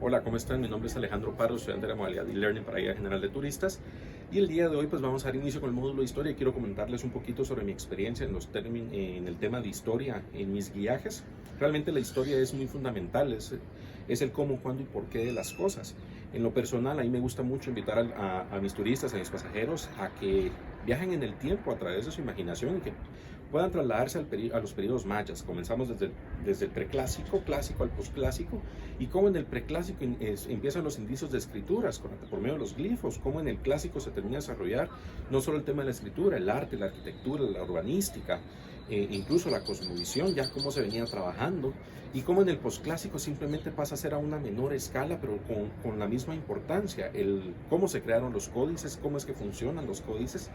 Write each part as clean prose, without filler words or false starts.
Hola, ¿cómo están? Mi nombre es Alejandro Pardo, estudiante de la modalidad e-learning para Guía General de Turistas. Y el día de hoy pues vamos a dar inicio con el módulo de historia y quiero comentarles un poquito sobre mi experiencia en el tema de historia en mis guiajes. Realmente la historia es muy fundamental, es el cómo, cuándo y por qué de las cosas. En lo personal, a mí me gusta mucho invitar a mis turistas, a mis pasajeros, a que viajen en el tiempo a través de su imaginación y que puedan trasladarse a los periodos mayas. Comenzamos desde el preclásico, clásico al posclásico, y cómo en el preclásico empiezan los indicios de escrituras por medio de los glifos, cómo en el clásico se termina de desarrollar no solo el tema de la escritura, el arte, la arquitectura, la urbanística, incluso la cosmovisión, ya cómo se venía trabajando, y cómo en el posclásico simplemente pasa a ser a una menor escala, pero con la misma importancia, cómo se crearon los códices, cómo es que funcionan los códices,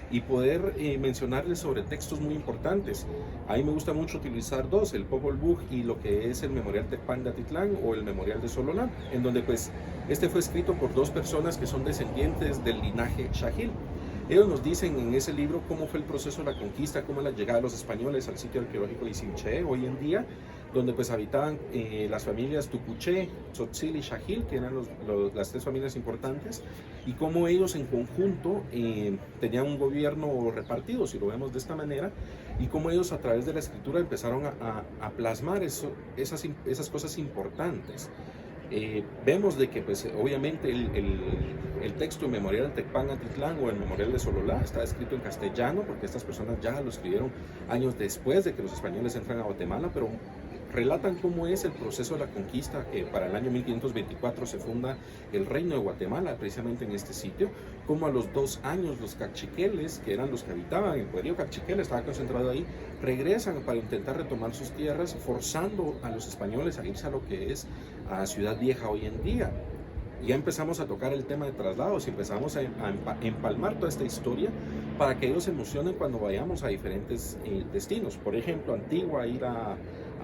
y poder mencionarles sobre textos muy importantes. A mí me gusta mucho utilizar dos, el Popol Vuh y lo que es el Memorial Tecpan de Atitlán o el Memorial de Sololá, en donde pues este fue escrito por dos personas que son descendientes del linaje Xajil. Ellos nos dicen en ese libro cómo fue el proceso de la conquista, cómo la llegada de los españoles al sitio arqueológico de Isimché hoy en día, donde pues habitaban las familias Tucuché, Tzotzil y Xajil, que eran las tres familias importantes, y cómo ellos en conjunto tenían un gobierno repartido, si lo vemos de esta manera, y cómo ellos a través de la escritura empezaron a plasmar esas cosas importantes. Vemos de que pues obviamente el texto Memorial Tecpan Atitlán o el Memorial de Sololá está escrito en castellano porque estas personas ya lo escribieron años después de que los españoles entran a Guatemala, pero relatan cómo es el proceso de la conquista, que para el año 1524 se funda el Reino de Guatemala, precisamente en este sitio, como a los 2 años los cachiqueles, que eran los que habitaban, el poderío cachiquel estaba concentrado ahí, regresan para intentar retomar sus tierras, forzando a los españoles a irse a lo que es a Ciudad Vieja hoy en día. Ya empezamos a tocar el tema de traslados y empezamos a empalmar toda esta historia para que ellos se emocionen cuando vayamos a diferentes destinos. Por ejemplo, Antigua, ir a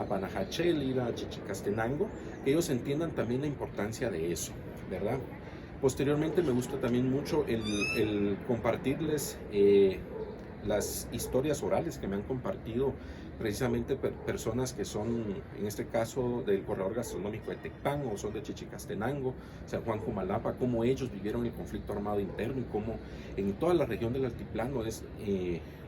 Panajachel, ir a Chichicastenango, que ellos entiendan también la importancia de eso, ¿verdad? Posteriormente me gusta también mucho el compartirles las historias orales que me han compartido precisamente personas que son, en este caso, del corredor gastronómico de Tecpan o son de Chichicastenango, San Juan Comalapa, cómo ellos vivieron el conflicto armado interno y cómo en toda la región del altiplano es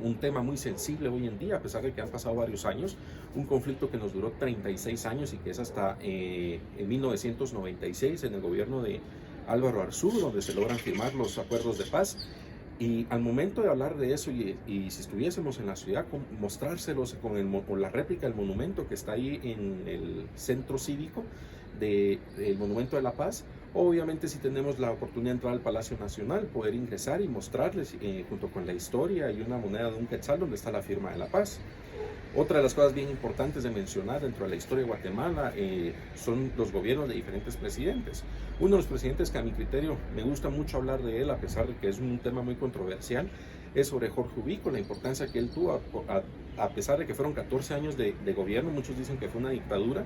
un tema muy sensible hoy en día, a pesar de que han pasado varios años, un conflicto que nos duró 36 años y que es hasta en 1996 en el gobierno de Álvaro Arzú, donde se logran firmar los acuerdos de paz. Y al momento de hablar de eso, y si estuviésemos en la ciudad, mostrárselos con la réplica del monumento que está ahí en el centro cívico del Monumento de la Paz, obviamente si tenemos la oportunidad de entrar al Palacio Nacional, poder ingresar y mostrarles junto con la historia y una moneda de un quetzal donde está la firma de la paz. Otra de las cosas bien importantes de mencionar dentro de la historia de Guatemala son los gobiernos de diferentes presidentes. Uno de los presidentes que a mi criterio me gusta mucho hablar de él, a pesar de que es un tema muy controversial, es sobre Jorge Ubico, la importancia que él tuvo, a pesar de que fueron 14 años de gobierno, muchos dicen que fue una dictadura,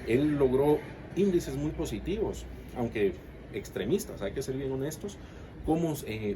él logró índices muy positivos, aunque extremistas, hay que ser bien honestos,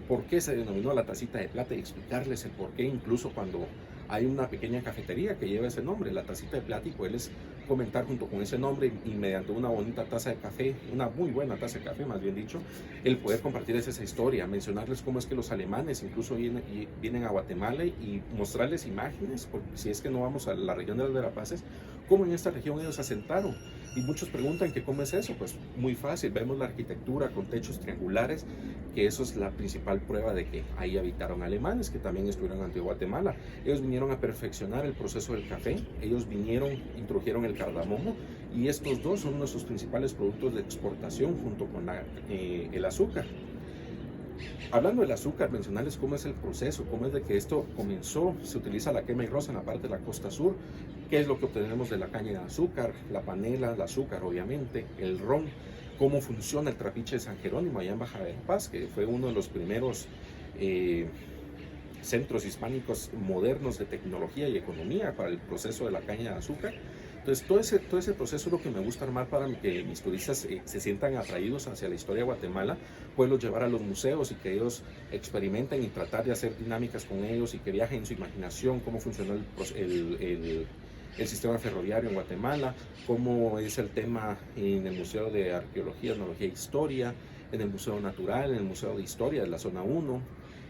por qué se denominó la tacita de plata y explicarles el por qué, incluso cuando hay una pequeña cafetería que lleva ese nombre, la tacita de plata, y poderles comentar junto con ese nombre y mediante una bonita taza de café, una muy buena taza de café más bien dicho, el poder compartirles esa historia, mencionarles cómo es que los alemanes incluso vienen a Guatemala y mostrarles imágenes, porque si es que no vamos a la región de las Verapaces, cómo en esta región ellos asentaron. Y muchos preguntan que cómo es eso, pues muy fácil, vemos la arquitectura con techos triangulares, que eso es la principal prueba de que ahí habitaron alemanes, que también estuvieron en Antigua Guatemala. Ellos vinieron a perfeccionar el proceso del café, ellos introdujeron el cardamomo, y estos dos son nuestros principales productos de exportación junto con el azúcar. Hablando del azúcar, mencionarles cómo es el proceso, cómo es de que esto comenzó, se utiliza la quema y rosa en la parte de la costa sur, qué es lo que obtenemos de la caña de azúcar, la panela, el azúcar obviamente, el ron, cómo funciona el trapiche de San Jerónimo allá en Baja Verapaz, que fue uno de los primeros centros hispánicos modernos de tecnología y economía para el proceso de la caña de azúcar. Entonces todo ese proceso es lo que me gusta armar para que mis turistas se sientan atraídos hacia la historia de Guatemala, poderlos llevar a los museos y que ellos experimenten y tratar de hacer dinámicas con ellos y que viajen en su imaginación cómo funcionó el sistema ferroviario en Guatemala, cómo es el tema en el Museo de Arqueología, Etnología e Historia, en el Museo Natural, en el Museo de Historia de la Zona 1,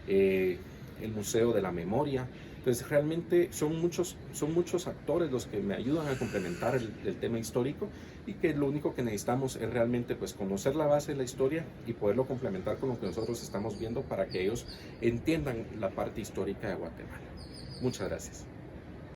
el Museo de la Memoria. Entonces realmente son muchos actores los que me ayudan a complementar el tema histórico, y que lo único que necesitamos es realmente pues conocer la base de la historia y poderlo complementar con lo que nosotros estamos viendo para que ellos entiendan la parte histórica de Guatemala. Muchas gracias.